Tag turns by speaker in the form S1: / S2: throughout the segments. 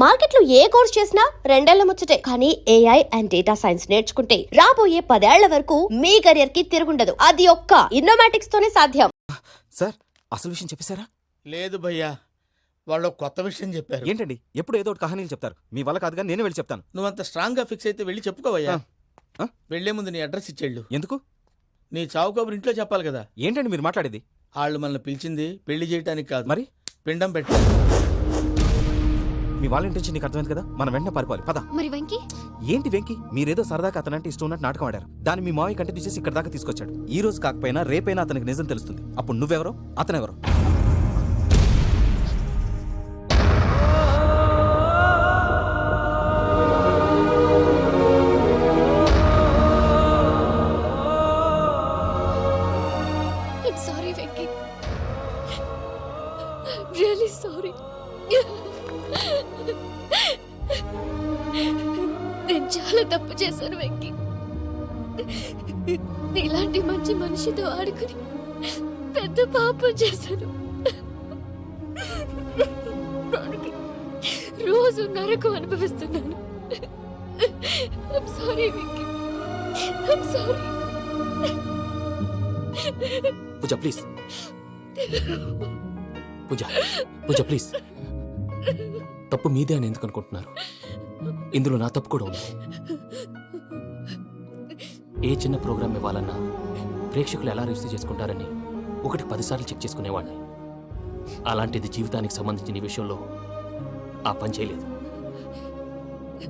S1: మార్కెట్లో ఏ కోర్స్ చేసినా రెండేళ్ల ముచ్చటే. కానీ ఏఐ అండ్ డేటా సైన్స్ నేర్చుకుంటే రాబోయే 10 ఏళ్ల వరకు మీ కెరియర్ కి తిరుగుండదు. అది ఒక్క ఇన్నోమాటిక్స్ తోనే సాధ్యం.
S2: సార్, అసలు విషయం చెప్పేశారా?
S3: లేదు భయ్యా, వాళ్ళు కొత్త విషయం చెప్పారు.
S2: ఏంటండి ఎప్పుడు ఏదో ఒకటి కహానీలు చెప్తారు? మీ వల్ల కాదుగా, నేనే వెళ్ళి చెప్తాను.
S3: నువ్వంత స్ట్రాంగ్ గా ఫిక్స్ అయితే వెళ్ళి చెప్పుకోవయ్యా. వెళ్లే ముందు నీ అడ్రస్ ఇచ్చేళ్ళు.
S2: ఎందుకు?
S3: నీ చావు కబురు ఇంట్లో చెప్పాలి కదా.
S2: ఏంటండి మీరు మాట్లాడేది?
S3: వాళ్ళు మనల్ని పిలిచింది పెళ్లి చేయడానికి కాదు,
S2: మరి
S3: పిండం పెట్టారు.
S2: మీ వాళ్ళ ఇంటెన్షన్ నీకు అర్థమైంది కదా, మనం వెంటనే పారిపోవాలి. పద.
S4: మరి వెంకీ?
S2: ఏంటి వెంకీ? మీరేదో సరదాగా అతనంటే ఇష్టం ఉన్నట్టు నాటకం ఆడారు. దాన్ని మీ మావయ్య కంటిన్యూ చేసి ఇక్కడ దాకా తీసుకొచ్చాడు. ఈ రోజు కాకపోయినా రేపైనా అతనికి నిజం తెలుస్తుంది. అప్పుడు నువ్వెవరో అతనెవరో.
S4: Sorry Venky, really sorry. నేను చాలా తప్పు చేశాను వెంకీ. నీలాంటి మంచి మనిషితో ఆడుకుని పెద్ద పాపం చేశాను. రోజు నరకం అనుభవిస్తున్నాను. I'm sorry Venky, I'm sorry.
S5: Pooja please, Pooja Pooja please. తప్పు మీదే అని ఎందుకు అనుకుంటున్నారు? ఇందులో నా తప్పు కూడా ఉంది. ఏ చిన్న ప్రోగ్రామ్ ఇవ్వాలన్నా ప్రేక్షకులు ఎలా రిసీవ్ చేసుకుంటారని 10 సార్లు చెక్ చేసుకునేవాడిని. అలాంటిది జీవితానికి సంబంధించిన ఈ విషయంలో ఆ పని చేయలేదు.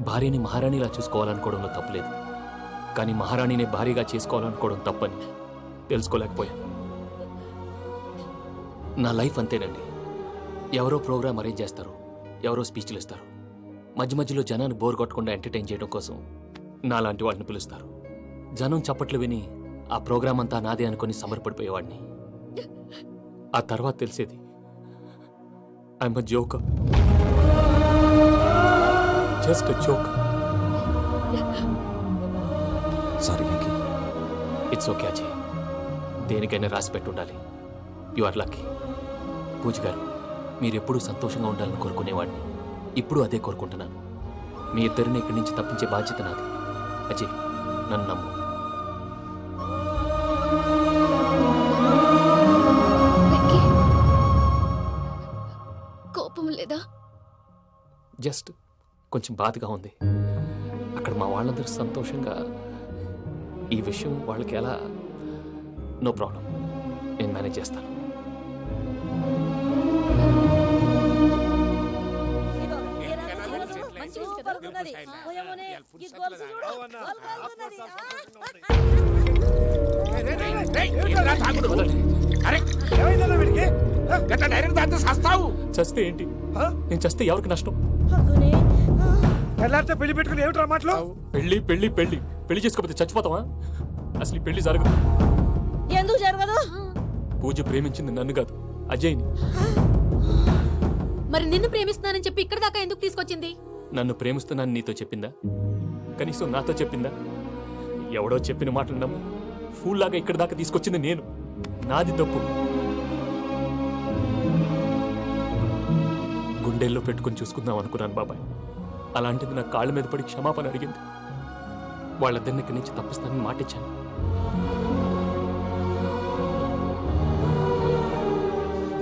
S5: భార్యని మహారాణిలా చూసుకోవాలనుకోవడంలో తప్పులేదు, కానీ మహారాణిని భార్యగా చేసుకోవాలనుకోవడం తప్పని తెలుసుకోలేకపోయాను. నా లైఫ్ అంతేనండి. ఎవరో ప్రోగ్రామ్ అరేంజ్ చేస్తారు, ఎవరో స్పీచ్లు ఇస్తారు. మధ్య మధ్యలో జనాన్ని బోర్ కొట్టకుండా ఎంటర్టైన్ చేయడం కోసం నాలాంటి వాడిని పిలుస్తారు. జనం చప్పట్లు విని ఆ ప్రోగ్రామ్ అంతా నాదే అనుకుని సమర్పడిపోయేవాడిని. ఆ తర్వాత తెలిసేది I'm a joker, just a joker.
S2: Sorry Venky.
S5: It's okay Ajay, దేనికైనా రాసి పెట్టుండాలి. You are lucky. పూజ గారు, మీరెప్పుడూ సంతోషంగా ఉండాలని కోరుకునేవాడిని. ఇప్పుడు అదే కోరుకుంటున్నాను. మీ ఇద్దరిని ఇక్కడి నుంచి తప్పించే బాధ్యత నాది. అజయ్, నన్ను నమ్ము.
S4: వెంకీ, కోపం లేదా?
S5: జస్ట్ కొంచెం బాధగా ఉంది. అక్కడ మా వాళ్ళందరూ సంతోషంగా, ఈ విషయం వాళ్ళకి ఎలా? నో ప్రాబ్లం, నేను మేనేజ్ చేస్తాను. చస్తే ఏంటి? నేను చస్తే ఎవరికి నష్టం?
S6: పెళ్లి పెట్టుకుని ఏమిట్రా మాటలు?
S5: పెళ్లి పెళ్లి పెళ్లి పెళ్లి చేసుకోకపోతే చచ్చిపోతావా? అసలు ఈ పెళ్లి జరగదు.
S7: ఎందుకు జరగదు?
S5: పూజ ప్రేమించింది నన్ను కాదు, అజయ్ని.
S4: మరి నిన్ను ప్రేమిస్తున్నానని చెప్పి ఇక్కడ దాకా ఎందుకు తీసుకొచ్చింది?
S5: నన్ను ప్రేమిస్తున్నాను నీతో చెప్పిందా? కనీసం నాతో చెప్పిందా? ఎవడో చెప్పిన మాటలు నమ్ము ఫూల్ లాగా ఇక్కడ దాకా తీసుకొచ్చింది నేను. నాది తప్పు. గుండెల్లో పెట్టుకుని చూసుకుందాం అనుకున్నాను బాబాయ్. అలాంటిది నా కాళ్ళ మీద పడి క్షమాపణ అడిగింది. వాళ్ళిద్దరిని ఇక్కడి నుంచి తప్పిస్తానని మాటిచ్చాను.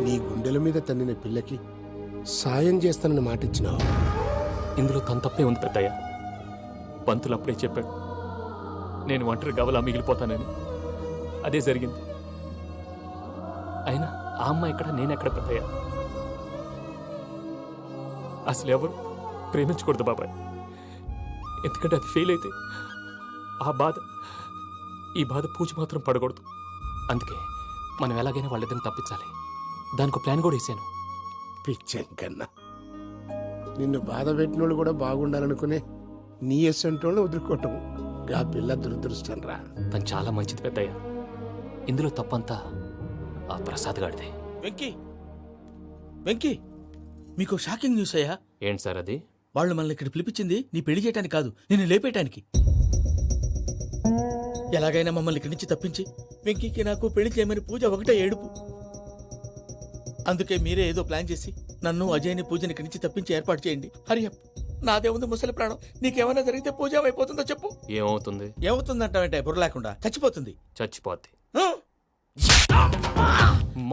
S6: నీ గుండెల మీద తన్నిన పిల్లకి సాయం చేస్తానని మాటిచ్చినావు.
S5: ఇందులో తన తప్పే ఉంది పెద్దయ్య. పంతులు అప్పుడే చెప్పాడు నేను ఒంటరి గవలా మిగిలిపోతానని. అదే జరిగింది. అయినా ఆ అమ్మాయి ఎక్కడ, నేనెక్కడ పెద్దయ్య? అసలు ఎవరు ప్రేమించకూడదు బాబాయ్. ఎందుకంటే అది ఫెయిల్ అయితే ఈ బాధ పూజ మాత్రం పడకూడదు. అందుకే మనం ఎలాగైనా వాళ్ళిద్దరిని తప్పించాలి. దానికి ప్లాన్ కూడా వేసాను.
S6: పిచ్చంకన్నా, నిన్ను బాధ పెట్టినోళ్ళు కూడా బాగుండాలనుకునే నీ ఎస్సంటోళ్ళని వదులుకోవటం గా పిల్ల దురదృష్టం రా.
S5: తను చాలా మంచిది పెద్దయ్య. ఇందులో తప్పంతా ఆ ప్రసాద్ గాడిదే.
S3: వెంకీ, వెంకీ, మీకు షాకింగ్ న్యూస్ అయ్యా.
S5: ఏంటి సార్ అది?
S3: వాళ్ళు మనల్ని ఇక్కడ పిలిపించింది నీ పెళ్లి చేయడానికి కాదు, నిన్ను లేపేయటానికి. ఎలాగైనా మమ్మల్ని ఇక్కడి నుంచి తప్పించి వెంకీకి నాకు పెళ్లి చేయమని పూజ ఒకటే ఏడుపు. అందుకే మీరే ఏదో ప్లాన్ చేసి నన్ను అజయ్ని పూజని ఇక్కడి నుంచి తప్పించి ఏర్పాటు చేయండి. హరి అప్. నాదే ఉంది ముసలి ప్రాణం. నీకేమైనా జరిగితే పూజ అయిపోతుందో చెప్పు.
S5: ఏమవుతుంది?
S3: ఏమవుతుందంటావంటే బుర్ర లేకుండా చచ్చిపోతుంది.
S5: చచ్చిపోద్ది.
S3: ఆ?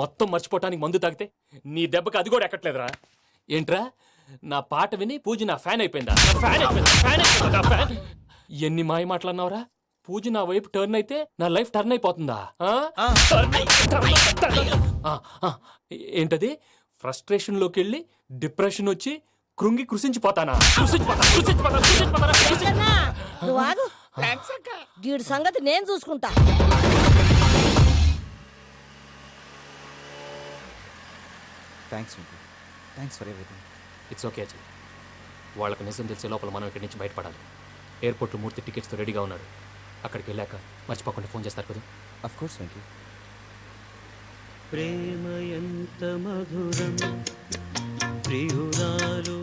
S5: మొత్తం మర్చిపోవటానికి మందు తాగితే నీ దెబ్బకి అది కూడా ఎక్కట్లేదురా. ఏంట్రా, నా పాట విని పూజ నా ఫ్యాన్ అయిపోయిందా? నా ఫ్యాన్ అయిపోయిందా? ఫ్యాన్ అయిపోయిందా? నా ఫ్యాన్? ఎన్ని మాయ మాటలన్నావురా? పూజ నా వైపు టర్న్ అయితే నా లైఫ్ టర్న్ అయిపోతుందా? ఆ?
S3: ఆ.
S5: ఆ, ఆ, ఏంటది? ఫ్రస్ట్రేషన్ లోకి వెళ్ళి డిప్రెషన్ వచ్చి కృంగి కృషించిపోతానా?
S7: అన్నా, నువ్వు ఆగు. వీడి సంగతి నేను చూసుకుంటా.
S2: Thanks thanks for everything.
S5: It's okay Ajay. వాళ్ళకి నిజం తెలిసే లోపల మనం ఇక్కడి నుంచి బయటపడాలి. ఎయిర్పోర్ట్లో 3 టికెట్స్తో రెడీగా ఉన్నాడు. అక్కడికి వెళ్ళాక మర్చిపోకుండా ఫోన్ చేస్తారు కదా.
S2: Of course Venky.
S8: ప్రేమ ఎంత మధురం ప్రియురాలు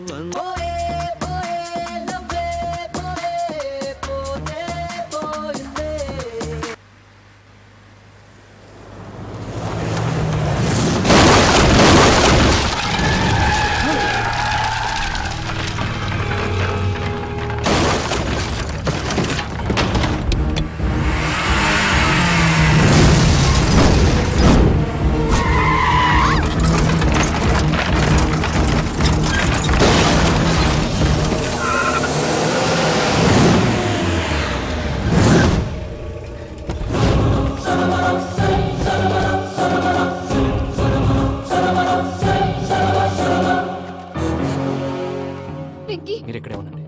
S4: వెంకీ,
S5: మీరు ఇక్కడే ఉండండి.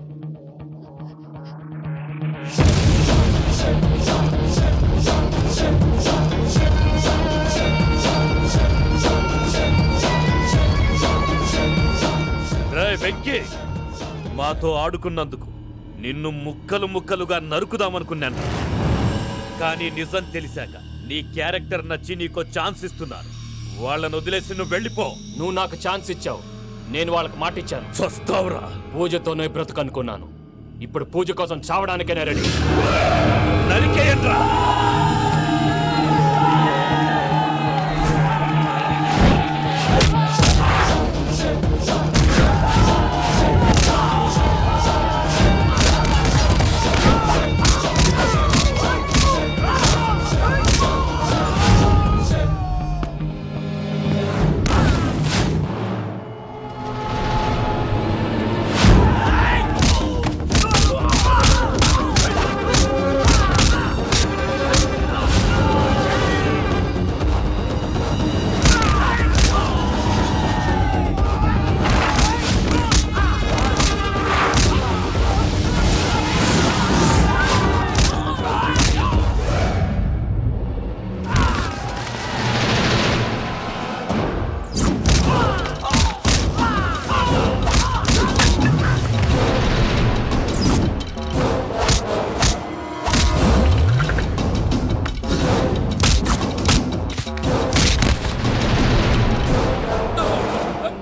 S9: వెంకీ, మాతో ఆడుకున్నందుకు నిన్ను ముక్కలు ముక్కలుగా నరుకుదామనుకున్నాను. కానీ నిజం తెలిసాక నీ క్యారెక్టర్ నచ్చి నీకో ఛాన్స్ ఇస్తున్నాను. వాళ్ళను వదిలేసి నువ్వు వెళ్ళిపో.
S5: నువ్వు నాకు ఛాన్స్ ఇచ్చావు, నేను వాళ్ళకి మాట ఇచ్చాను.
S9: చస్తావురా.
S5: పూజతోనే బ్రతుకు అనుకున్నాను. ఇప్పుడు పూజ కోసం చావడానికైనా రెడీ.
S9: నరికేయండ్రా.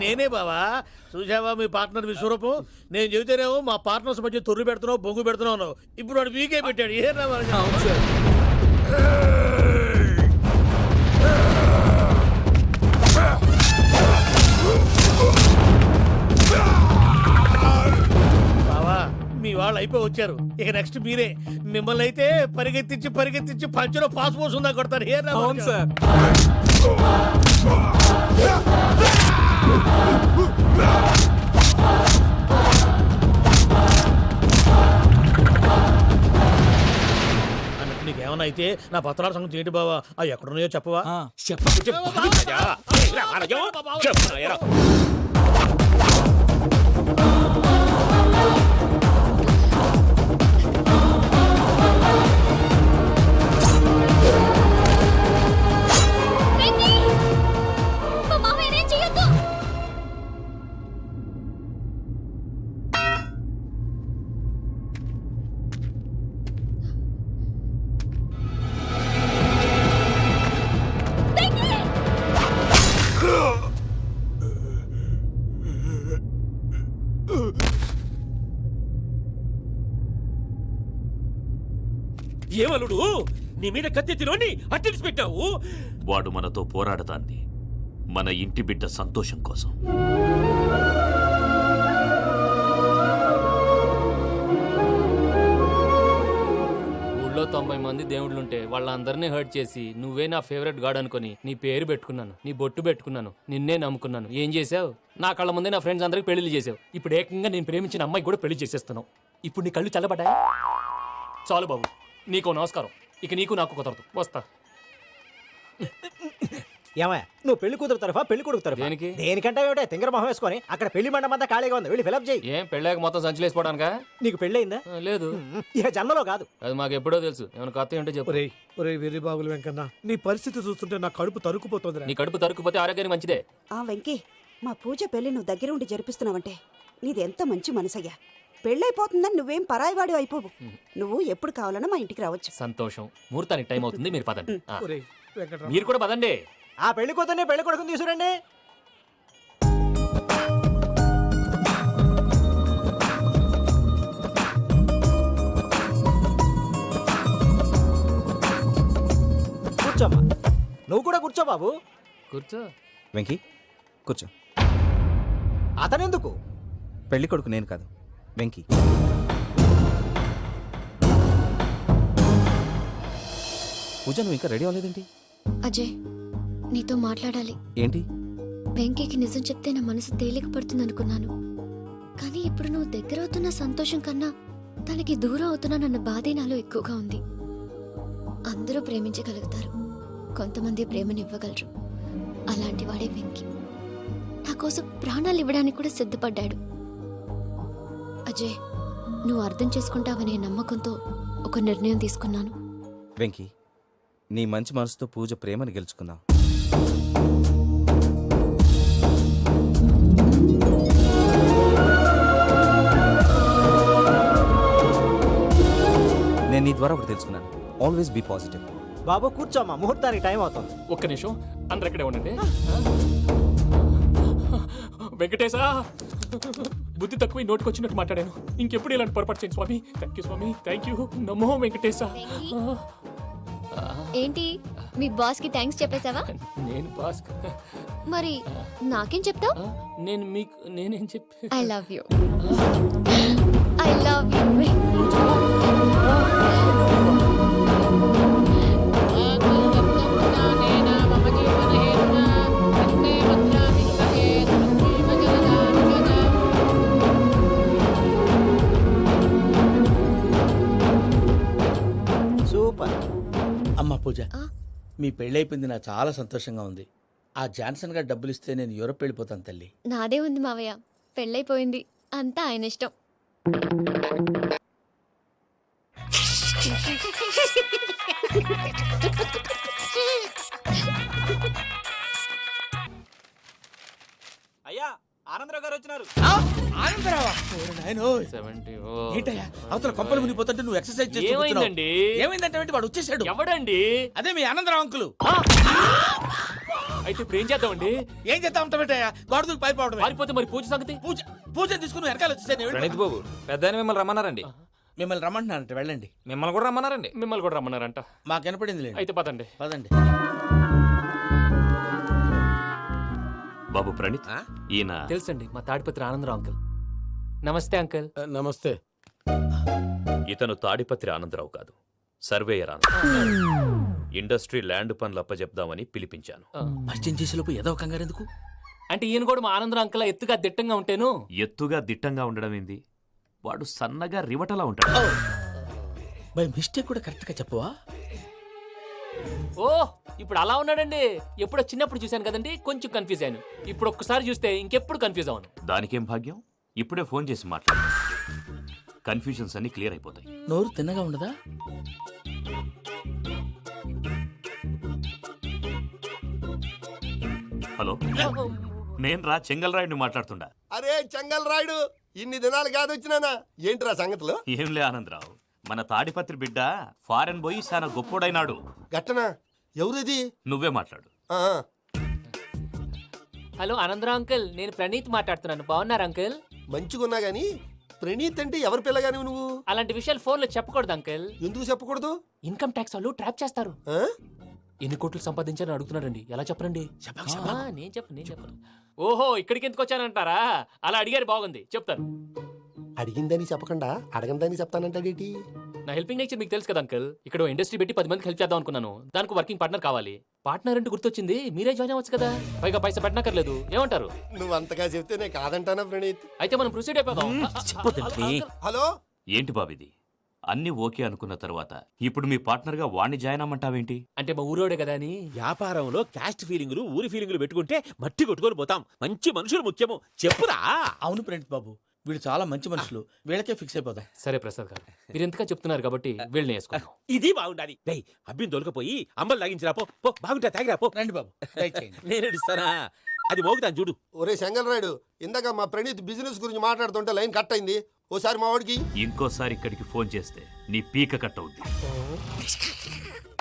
S3: నేనే బావా. చూసావా మీ పార్ట్నర్ విశ్వరూపం? నేను చెబితేనేమో మా పార్ట్నర్స్ మధ్య తొర్రు పెడుతున్నావు, బొంగు పెడుతున్నావు. ఇప్పుడు వాడు వీకే పెట్టాడు. ఏ బావా, మీ వాళ్ళు అయిపోయి వచ్చారు. ఇక నెక్స్ట్ మీరే. మిమ్మల్ని అయితే పరిగెత్తించి పరిగెత్తించి పంచలో పాస్ పోసుందా కొడతారు. ఏ సార్. అన్నట్టు నీకేమన్నా అయితే నా పత్రాల సంగతి ఏంటి బావా? అవి ఎక్కడున్నాయో చెప్పవా?
S4: వెంకీ! మా మామయ్యనేం చెయ్యొద్దు.
S9: ఏమలుడు, నీ మీద కత్తెత్తిలోని అట్టడిచి పెట్టావు. వాడు మనతో పోరాడతాన్ని మన ఇంటి బిడ్డ సంతోషం కోసం.
S5: ఊళ్ళో 90 మంది దేవుళ్ళుంటే వాళ్ళందరినీ హర్ట్ చేసి నువ్వే నా ఫేవరెట్ గాడ్ అనుకొని నీ పేరు పెట్టుకున్నాను, నీ బొట్టు పెట్టుకున్నాను, నిన్నే నమ్ముకున్నాను. ఏం చేసావు? నా కళ్ళ ముందే నా ఫ్రెండ్స్ అందరికి పెళ్లి చేసావు. ఇప్పుడు ఏకంగా నేను ప్రేమించిన అమ్మాయి కూడా పెళ్లి చేసేస్తున్నావు. ఇప్పుడు నీ కళ్ళు చల్లబడ్డాయి. చాలు బాబు, నీకు నమస్కారం. ఇక నీకు నాకు కుదరదు. వస్తా.
S10: ఏమయ్య నువ్వు పెళ్లి కూతురు తరఫా పెళ్లి కొడుకు తరఫా?
S5: దేనికి?
S10: దేనికంటే ఏమిటే తింగర మొహం వేసుకొని అక్కడ పెళ్లి మండపం అంతా ఖాళీగా ఉంది, వెళ్ళి ఫిలప్ చేయి.
S5: ఏం పెళ్ళాక మొత్తం సంచలేసిపోవడానికా?
S10: నీకు పెళ్లి అయిందా?
S5: లేదు.
S10: ఇక జన్మలో కాదు.
S5: అది మాకు ఎప్పుడో తెలుసు. ఏమైనా కొత్త ఏంటో చెప్పు.
S3: ఒరే వెర్రి బాబులు వెంకన్న, నీ పరిస్థితి చూస్తుంటే నా కడుపు తరుక్కుపోతుంది.
S5: నీ కడుపు తరుక్కుపోతే ఆరోగ్యానికి మంచిదే.
S7: ఆ వెంకీ, మా పూజ పెళ్లి నువ్వు దగ్గర ఉండి జరిపిస్తున్నావంటే నీది ఎంత మంచి మనసయ్యా. పెళ్ళైపోతుందని నువ్వేం పరాయివాడి అయిపోవు. నువ్వు ఎప్పుడు కావాలన్నా మా ఇంటికి రావచ్చు.
S5: సంతోషం. ముహూర్తానికి టైం అవుతుంది, మీరు పదండి. ఆ.
S3: ఒరే వెంకట్రావు,
S5: మీరు కూడా పదండి.
S10: ఆ పెళ్లి కూతుర్ని పెళ్లి కొడుకుని తీసుకురండి. కూర్చోమ్మా, నువ్వు కూడా కూర్చో బాబు.
S5: కూర్చో.
S2: వెంకీ కూర్చో.
S10: అతనెందుకు?
S2: పెళ్లి కొడుకు నేను కాదు, వెంకీ. పూజ నువ్వు ఇంకా రెడీ అవ్వలేదేంటి?
S4: అజయ్, నీతో మాట్లాడాలి.
S2: ఏంటి?
S4: వెంకీకి నిజం చెప్తే నా మనసు తేలిక పడుతుంది అనుకున్నాను. కానీ ఇప్పుడు నువ్వు దగ్గర అవుతున్న సంతోషం కన్నా తనకి దూరం అవుతున్నానన్న బాధే నాలో ఎక్కువగా ఉంది. అందరూ ప్రేమించగలుగుతారు, కొంతమంది ప్రేమనివ్వగలరు. అలాంటి వాడే వెంకీ. నా కోసం ప్రాణాలు ఇవ్వడానికి కూడా సిద్ధపడ్డాడు. అజయ్, నువ్వు అర్థం చేసుకుంటావనే నమ్మకంతో ఒక నిర్ణయం తీసుకున్నాను.
S2: వెంకీ, నీ మంచి మనసుతో పూజ ప్రేమని గెలుచుకున్నావు. నేను నీ ద్వారా ఒకటి తెలుసుకున్నాను. Always be positive.
S10: బాబు కూర్చోమ్మా, ముహూర్తానికి టైం అవుతుంది.
S5: ఒక్క నిమిషం, అందరు ఇక్కడే ఉండండి. వెంకటేశా, బుద్ధి తక్కువ నోటికొచ్చినట్టు మాట్లాడాను. ఇంకెప్పుడు ఇలాంటి పొరపాటు చేయండి స్వామి. థ్యాంక్ యూ స్వామి, థ్యాంక్ యూ. నమో వెంకటేశా.
S4: ఏంటి, మీ బాస్ కి థ్యాంక్స్ చెప్పేశావా?
S5: నేను బాస్.
S4: మరి నాకేం చెప్తావు?
S5: నేను మీకు నేనేం చెప్పి.
S4: I love you. I love you.
S10: Super.
S3: అమ్మ పూజ,
S4: ఆ?
S3: మీ పెళ్ళైపోయింది, నాకు చాలా సంతోషంగా ఉంది. ఆ జాన్సన్ గారు డబ్బులు ఇస్తే నేను యూరోప్ వెళ్ళిపోతాను తల్లి.
S4: నాదే ఉంది మావయ్య, పెళ్ళైపోయింది, అంతా ఆయన ఇష్టం.
S10: అయ్యా, ఆనందరావు గారు వచ్చినారు.
S3: ఆనందరావా? ఏంటయ్యా అవతల కొంపలు మునిగిపోతుంటే నువ్వు ఎక్సర్సైజ్ చేస్తూ కూర్చున్నావు.
S5: ఏమైందండి?
S3: ఏమైందంటే వాడు వచ్చేసాడు.
S5: ఎవడండి?
S3: అదే మీ ఆనందరావు అంకులు.
S5: అయితే ఇప్పుడు ఏం చేద్దామండి?
S3: ఏం చేస్తా ఉంటావేటయ్యా, గోడ దూకి పైపోవడమే.
S5: పారిపోతే మరి పూజ సంగతి?
S3: పూజ తీసుకుని వెనకాల వచ్చేసాను.
S11: ప్రణీత్ బాబు, పెద్ద మిమ్మల్ని రమ్మన్నారండి.
S3: మిమ్మల్ని రమ్మంటున్నానంటే వెళ్ళండి.
S11: మిమ్మల్ని కూడా రమ్మన్నారండి.
S5: మిమ్మల్ని కూడా రమ్మన్నారంట.
S3: మాకు వినపడింది.
S5: అయితే పదండి.
S3: పదండి.
S9: బాబు ప్రణీత్, ఈయన
S5: తెలుసండి, మా తాడిపత్రి ఆనందరావు అంకుల్. నమస్తే అంకుల్.
S3: నమస్తే.
S9: ఇతను తాడిపత్రి ఆనందరావు కాదు, సర్వేయర్ ఆనందరావు. ఇండస్ట్రీ ల్యాండ్ పనులు అప్పచెప్దామని పిలిపించాను.
S3: పరిచయం చేసేలోపు ఏదో కంగారు ఎందుకు?
S5: అంటే ఈయన కూడా మా ఆనందరావు అంకుల్ ఎత్తుగా దిట్టంగా ఉంటాను.
S9: ఎత్తుగా దిట్టంగా ఉండడం ఏంది, వాడు సన్నగా రివటలా ఉంటాడు.
S3: బై మిస్టేక్ కూడా కరెక్ట్ గా చెప్పవా?
S5: ఓ, ఇప్పుడు అలా ఉన్నాడండి. ఎప్పుడో చిన్నప్పుడు చూశాను కదండి, కొంచెం కన్ఫ్యూజ్ అయ్యాను. ఇప్పుడు ఒక్కసారి చూస్తే ఇంకెప్పుడు కన్ఫ్యూజ్ అవ్వను.
S9: దానికేం భాగ్యం, ఇప్పుడే ఫోన్ చేసి మాట్లాడు. కన్ఫ్యూజన్స్ అన్ని క్లియర్ అయిపోతాయి.
S3: నోరు తిన్నగా ఉండదా?
S9: హలో, నేను రా చెంగల్రాయుడిని మాట్లాడుతుండా.
S6: అరే చెంగల్ రాయుడు, ఇన్ని దినాలు కాదు వచ్చినానా? ఏంట్రా సంగతులు?
S9: ఏంలే ఆనందరావు, మన తాడిపత్రి బిడ్డ ఫారెన్ పోయి చాలా గొప్పోడైనాడు.
S6: గట్టనా? ఎవరిది?
S9: నువ్వే మాట్లాడు.
S5: హలో ఆనందరావు అంకుల్, నేను ప్రణీత్ మాట్లాడుతున్నాను. బాగున్నారు అంకుల్?
S6: మంచిగున్నా గాని ప్రణీత్ అంటే ఎవరి పిల్లగాని నువ్వు?
S5: అలాంటి విషయాలు ఫోన్లో చెప్పకూడదు అంకుల్.
S6: ఎందుకు చెప్పకూడదు?
S5: ఇన్కమ్ ట్యాక్స్ వాళ్ళు ట్రాప్ చేస్తారు. ఎన్ని కోట్లు సంపాదించాలని అడుగుతున్నాడండి. ఎలా చెప్పరండి? నేను చెప్పను. ఓహో, ఇక్కడికి ఎందుకు వచ్చానంటారా? అలా అడిగారు, బాగుంది, చెప్తాను.
S6: అడిగిందని చెప్పకుండా అడగందని చెప్తానంటాడేటి?
S5: నా హెల్పింగ్ నేచర్ మీకు తెలుసు కదా అంకల్. ఇక్కడ ఇండస్ట్రీ పెట్టి 10 మందికి హెల్ప్ చేద్దాం అనుకున్నాను. దానికి వర్కింగ్ పార్ట్నర్ కావాలి. పార్ట్నర్ అంటే గుర్తొచ్చింది, మీరే జాయిన్ అవ్వచ్చు కదా. పైగా పైసా పెట్టనక్కర్లేదు. ఏమంటారు?
S6: నువ్వు అంతగా చెప్తే నేను కాదంటానా ప్రణీత్?
S5: అయితే మనం ప్రొసీడ్ అయిపోదాం.
S6: హలో,
S9: ఏంటి బాబిది? అన్ని ఓకే అనుకున్న తర్వాత ఇప్పుడు మీ పార్ట్నర్ గా వాణ్ణి జాయిన్ అమ్మంటావేంటి?
S5: అంటే మా ఊరోడే కదా అని.
S3: వ్యాపారంలో క్యాస్ట్ ఫీలింగులు ఊరి ఫీలింగులు పెట్టుకుంటే మట్టి కొట్టుకొని పోతాం. మంచి మనుషులు ముఖ్యము. చెప్పురా. అవును ప్రణీత్ బాబు, వీళ్ళు చాలా మంచి మనుషులు. వీళ్ళకే ఫిక్స్ అయిపోతాం.
S5: సరే ప్రసాద్ గారు, మీరు ఎంతగా చెప్తున్నారు కాబట్టి వీళ్ళని వేసుకుందాం.
S3: ఇది బాగుండాలి. డై అబ్బిని దొలకపోయి అమ్మలు లాగించిరా పో. బాగుంటా తాగిరా పో. రండి బాబు, నేను ఇస్తానా? అది మోగుతాను చూడు.
S6: ఒరే చెంగల్ రాయుడు, ఇందాక మా ప్రణీత్ బిజినెస్ గురించి మాట్లాడుతుంటే లైన్ కట్ అయింది. ఓసారి మా వాడికి
S9: ఇంకోసారి ఇక్కడికి ఫోన్ చేస్తే నీ పీక కట్ అవుద్ది.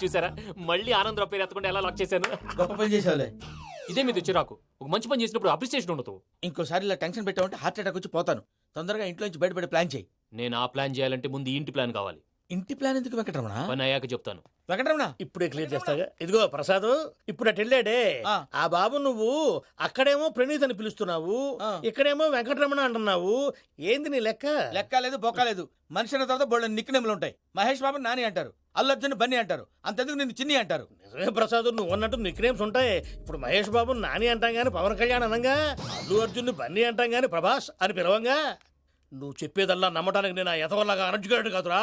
S5: చూసారా, మళ్ళీ ఆనందరావు పేరు ఎత్తకుండా ఎలా లాక్ చేశాను.
S3: గొప్ప పని చేసావులే.
S5: ఇదే మీద చిరాకు. ఒక మంచి పని చేసినప్పుడు అప్రిసియేషన్ ఉండదు.
S3: ఇంకోసారి ఇలా టెన్షన్ పెట్టామంటే హార్ట్ అటాక్ వచ్చి పోతాను. తొందరగా ఇంట్లో నుంచి బయటపడే ప్లాన్ చేయి.
S5: నేను ఆ ప్లాన్ చేయాలంటే ముందు ఈ ఇంటి ప్లాన్ కావాలి.
S3: ఇంటి ప్లాన్ ఎందుకు వెంకటరమణ?
S5: పని అయ్యాక చెప్తాను.
S3: వెంకటరమణ
S12: ఇప్పుడే క్లియర్ చేస్తాగా. ఇదిగో ప్రసాద్, ఇప్పుడు అటు వెళ్ళాడే ఆ బాబు, నువ్వు అక్కడేమో ప్రణీత్ అని పిలుస్తున్నావు, ఇక్కడేమో వెంకటరమణ అంటున్నావు. ఏంది నీ లెక్క?
S3: లెక్క లేదు, బొక్క లేదు. మనిషి అన్న తర్వాత బోళ్ళ నిక్నెములు ఉంటాయి. మహేష్ బాబు నాని అంటారు, అల్లు అర్జున్ బన్నీ అంటారు, అంతెందుకు నిన్ను చిన్ని అంటారు.
S12: నిజమే ప్రసాద్, నువ్వు అన్నట్టు నిక్నేమ్స్ ఉంటాయి. ఇప్పుడు మహేష్ బాబు నాని అంటాం గాని పవన్ కళ్యాణ్ అనంగా, అల్లు అర్జున్ బన్నీ అంటాం గాని ప్రభాస్ అని పిలవంగా. నువ్వు చెప్పేదల్లా నమ్మటానికి నేను ఆ ఎతవల్లాగా అనర్జుకేటెడ్ కాదురా.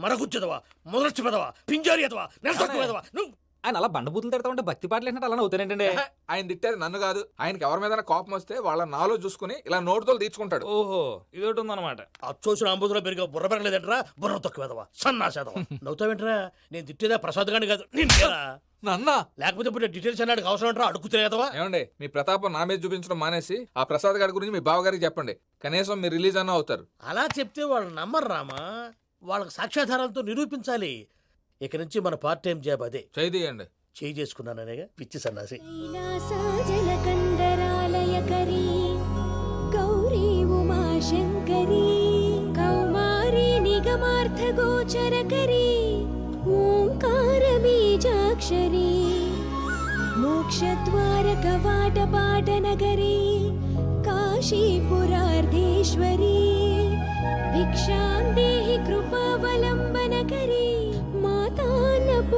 S12: మరగుచ్చదవా, మొదలచ్చి పెదవా, పింజారి ఎదవా, నెలసొక్కు పెదవా. నువ్వు
S11: ఆయన అలా బండబూతులు తిడతా ఉంటే భక్తి పాటలు ఏంటంటే అలా అవుతానంటే. ఆయన తిట్టేది నన్ను కాదు, ఆయనకి ఎవరి మీద కోపం వస్తే వాళ్ళ నాలో చూసుకుని ఇలా నోటుతో తీర్చుకుంటాడు. ఓహో, ఇదొకటి ఉందన్నమాట.
S12: అచ్చోసిన అంబుధులో పెరిగే బుర్ర పెరగలేదంటరా, బుర్ర తొక్కు వెదవా, సన్నాసేదవా. నవ్వుతావేంట్రా? నేను తిట్టేదా ప్రసాద్ గాని కాదు, నిన్నేరా.
S11: నన్నా?
S12: లేకపోతే ఇప్పుడు డీటెయిల్స్ అన్నాడు అవసరం అంటారా? అడుగుతులేదవా.
S11: ఏమండి, మీ ప్రతాపం నా మీద చూపించడం మానేసి ఆ ప్రసాద్ గారి గురించి మీ బావగారికి చెప్పండి. కనీసం మీరు రిలీజ్ అన్న అవుతారు.
S12: అలా చెప్తే వాళ్ళు నమ్మరు రామా. వాళ్ళకి సాక్ష్యాధారాలతో నిరూపించాలి. ఇక నుంచి మన పార్ట్ టైం జాబ్ అదే.
S11: చేయండి.
S12: చేయి చేసుకున్నాననేగా పిచ్చి సన్నాసి.
S4: గౌరీ ఉమాశంకరీ కౌమారీ నిగమార్థ గోచరకరీ ఓంకార బీజాక్షరీ మోక్షద్వార కవాట పాట నగరీ కాశీపురార్ధేశ్వరీ భిక్షాం దేహి కృపావలంబనకరీ మాతాన్నపూర్ణేశ్వరీ.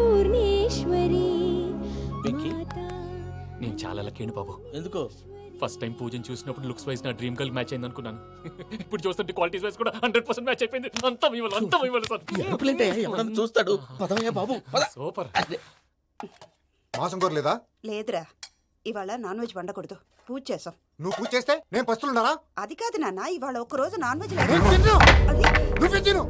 S5: నేను చాలా లక్కీ బాబు.
S12: ఎందుకో?
S5: ఫస్ట్ టైం పూజను చూసినప్పుడు లుక్స్ వైజ్ నా డ్రీమ్ గర్ల్ మ్యాచ్ అయింది అనుకున్నాను. ఇప్పుడు చూస్తుంటే క్వాలిటీస్ వైజ్ కూడా 100% మ్యాచ్ అయిపోయింది. అంతా
S12: ఎవడన్నా చూస్తాడు. పదవయ్యా బాబు,
S5: సూపర్.
S6: మాసం కోరలేదా?
S7: లేదురా, ఇవాళ నాన్ వెజ్ వండకూడదు. పూజ చేసాం.
S6: నువ్వు పూజ చేస్తే నేను పస్తులున్నారా?
S7: అది కాదు నాన్న, ఇవాళ ఒక్కరోజు నాన్ వెజ్
S6: నువ్వే తిను.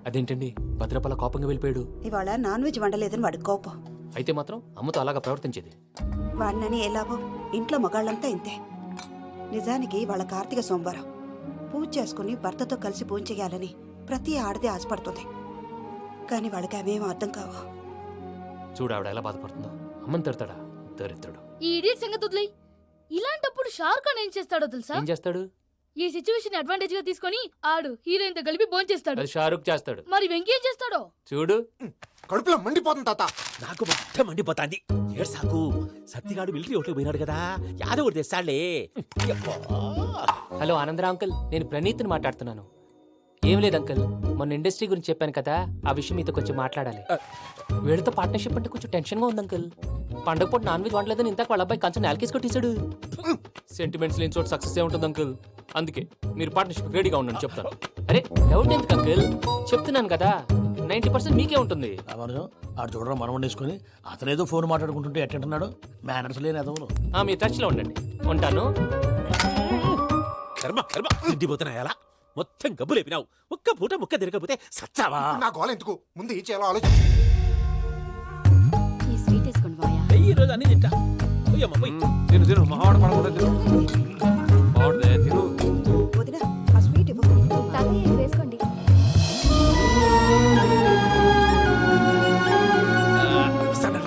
S5: అదేంటండి, భద్రపల కోపంగా వెళ్ళిపోయాడు.
S7: ఇవాళ నాన్ వెజ్ వండలేదని వాడి కోపం.
S5: అయితే మాత్రం అమ్మతో అలాగా ప్రవర్తించేది.
S7: వాడినని ఎలాగో ఇంట్లో మగాళ్ళంతా ఇంతే. నిజానికి వాళ్ళ కార్తీక సోమవారం పూజ చేసుకుని భర్తతో కలిసి పూజ చేయాలని ప్రతి ఆడది ఆశపడుతుంది. కానీ వాళ్ళకి అవేం అర్థం కావు.
S5: చూడు ఆవిడ ఎలా బాధపడుతుందో. అమ్మని తిడతాడా దరిద్రుడు.
S4: ఈ ఇడియట్ సంగతి వదిలేయ్. ఇలాంటప్పుడు షారుఖ్ ఖాన్ ఏం చేస్తాడో తెలుసా?
S5: ఏం చేస్తాడు?
S4: ఈ సిచ్యువేషన్ అడ్వాంటేజ్ గా తీసుకొని ఆడు హీరోయిన్ తో కలిపి బోన్ చేస్తాడు.
S5: అది షారుఖ్ చేస్తాడు.
S4: మరి వెంకీ ఏం చేస్తాడో
S5: చూడు.
S6: కడుపులో మండిపోతుంది తాత.
S3: నాకు మొత్తం మండిపోతాంది. ఏడు సాకు, సత్తిగాడు మిలిటరీ ఓట్లు పోయినాడు కదా, యాదవ్ ఒకటి తెస్తాడులే.
S5: హలో ఆనందరా అంకుల్, నేను ప్రణీత్ని మాట్లాడుతున్నాను. ఏం లేదు అంకుల్, మొన్న ఇండస్ట్రీ గురించి చెప్పాను కదా, ఆ విషయం మీతో కొంచెం మాట్లాడాలి. వీడితో పార్ట్నర్షిప్ అంటే కొంచెం టెన్షన్ గా ఉంది అంకుల్. పండగ పూట నాన్ వెజ్ వండలేదని ఇంతకు వాళ్ళ అబ్బాయి కంచెం నేలకేసి కొట్టేశాడు. సెంటిమెంట్స్ లేని చోట సక్సెస్ ఏ ఉంటుంది అంకుల్. అందుకే మీరు పార్ట్నర్షిప్ రెడీగా ఉండండి చెప్తాను. అరే డౌట్ ఎందుకు అంకుల్, చెప్తున్నాను కదా 90% మీకే ఉంటుంది.
S12: ఆడు చూడడం మనం వండేసుకుని అతనేదో ఫోన్ మాట్లాడుకుంటుంటే ఎట్టంటున్నాడు. మేనర్స్ లేని అదవులు.
S5: మీ టచ్ లో ఉండండి. ఉంటాను.
S3: కర్మ కర్మ, తిండిపోతున్నాయలా మొత్తం గబ్బు లేపినావు. ఒక్క పూట ముక్క తిరగకపోతే సచ్చావా?
S6: నా గోల ఎందుకు, ముందు ఈ చేయాలో ఆలోచించు.
S4: ఈ స్వీట్ వేసుకోండి బాయా.
S3: ఈ రోజు అన్ని తింటా.
S11: తిను తిను, మావాడు పడకుండా తిను. బాగుండే తిను.
S7: వదినా, ఆ స్వీట్ ఇవ్వు.
S4: తాతయ్య వేసుకోండి.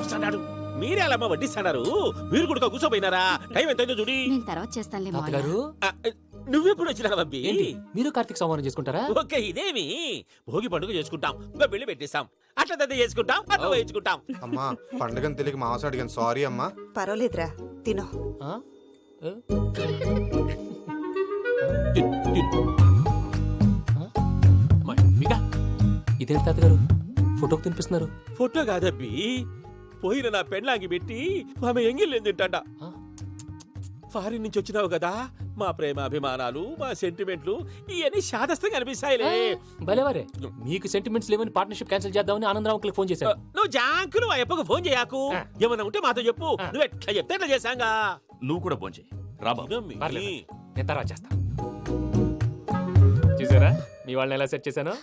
S3: వస్తాడు. మీరే అలా వడ్డిస్తాడారు. మీరు కూడా కూర్చోపోయినారా? టైం ఎంతైందో చూడి.
S4: నేను తర్వాత చేస్తానులే మావయ్య.
S5: తాతగారు
S3: నువ్వెప్పుడు వచ్చినా బంబి
S5: ఏంటి మీరు కార్తీక్ సంహారం చేసుకుంటారా?
S3: ఓకే ఇదేమి భోగి పండుగ చేసుకుంటాం ఇంకా పెళ్లి పెట్టేస్తాం అట్లా దద్ద చేసుకుంటాం అట్లా వేయించుకుంటాం.
S11: అమ్మా పండుగని తెలియక మాంస అడిగాను సారీ అమ్మా.
S7: పర్వాలేదురా తినో.
S5: ఆ? ఏ? ఇదేంటి తాతగారు ఫోటోకి తినిపిస్తున్నారు?
S3: ఫోటో కాదబ్బి పోయిన నా పెళ్ళాంగి పెట్టి ఆమె ఎంగిల్లేం తింటాడ.
S5: ఆ?
S3: ఫారిన్ నుంచి వచ్చినావు కదా మా ప్రేమ అభిమానాలు మా సెంటిమెంట్లు ఇవన్నీ శాదస్తంగా అనిపిస్తాయిలే.
S5: భలేవారే, మీకు సెంటిమెంట్స్ లేవని పార్ట్నర్షిప్ క్యాన్సిల్ చేద్దామని ఆనందరావు అంకుల్ ఫోన్ చేశారు.
S3: నువ్వు జాంకులు ఆ అప్పకు ఫోన్ చేయకు. ఏమన్నా ఉంటే మాతో చెప్పు. నువ్వు ఎట్లా చెప్తే ఎట్లా చేశాంగా.
S9: నువ్వు కూడా ఫోన్ చేయి రాబా.
S5: పర్లేదు, నేను తర్వాత చేస్తా. చూసారా మీ వాళ్ళని ఎలా సెట్ చేశాను?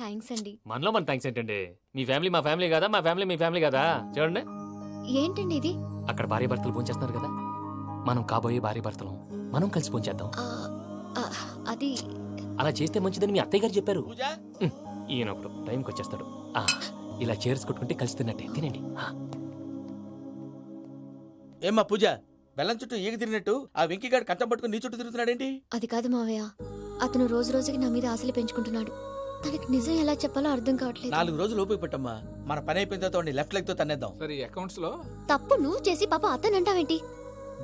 S4: థ్యాంక్స్ అండి.
S5: మనలో మన థ్యాంక్స్ ఏంటండి? మీ ఫ్యామిలీ మా ఫ్యామిలీ కదా, మా ఫ్యామిలీ మీ ఫ్యామిలీ కదా. చూడండి,
S4: ఏంటండి ఇది?
S5: అక్కడ భార్య భర్తలు ఫోన్ చేస్తున్నారు కదా, మనం కాబోయే భార్య భర్తలు మనం కలిసి ఫోన్ చేద్దాం.
S4: ఆ, ఆ, అది
S5: అలా చేస్తే మంచిదని మీ అత్తయ్య గారు చెప్పారు. ఈయన ఒకడు టైంకి వచ్చేస్తాడు. ఇలా చేర్స్ కొట్టుకుంటే కలిసి తిన్నట్టే. తినండి.
S3: ఏమ్మా పూజ బెల్లం చుట్టూ ఈగ తిరిగినట్టు ఆ వెంకీగాడు కంచం పట్టుకుని నీ చుట్టూ తిరుగుతున్నాడేంటి?
S4: అది కాదు మావయ్య, అతను రోజు రోజుకి నా మీద ఆశలు పెంచుకుంటున్నాడు. తనకి నిజం ఎలా చెప్పాలో అర్థం కావట్లేదు.
S3: 4 రోజులు ఓపిక పట్టమ్మా, మన పని అయిపోయిన తర్వాత లెఫ్ట్ లెగ్ తో తన్నేద్దాం.
S11: సరే అకౌంట్స్ లో
S4: తప్పు నువ్వు చేసి పాప అతను అంటావేంటి?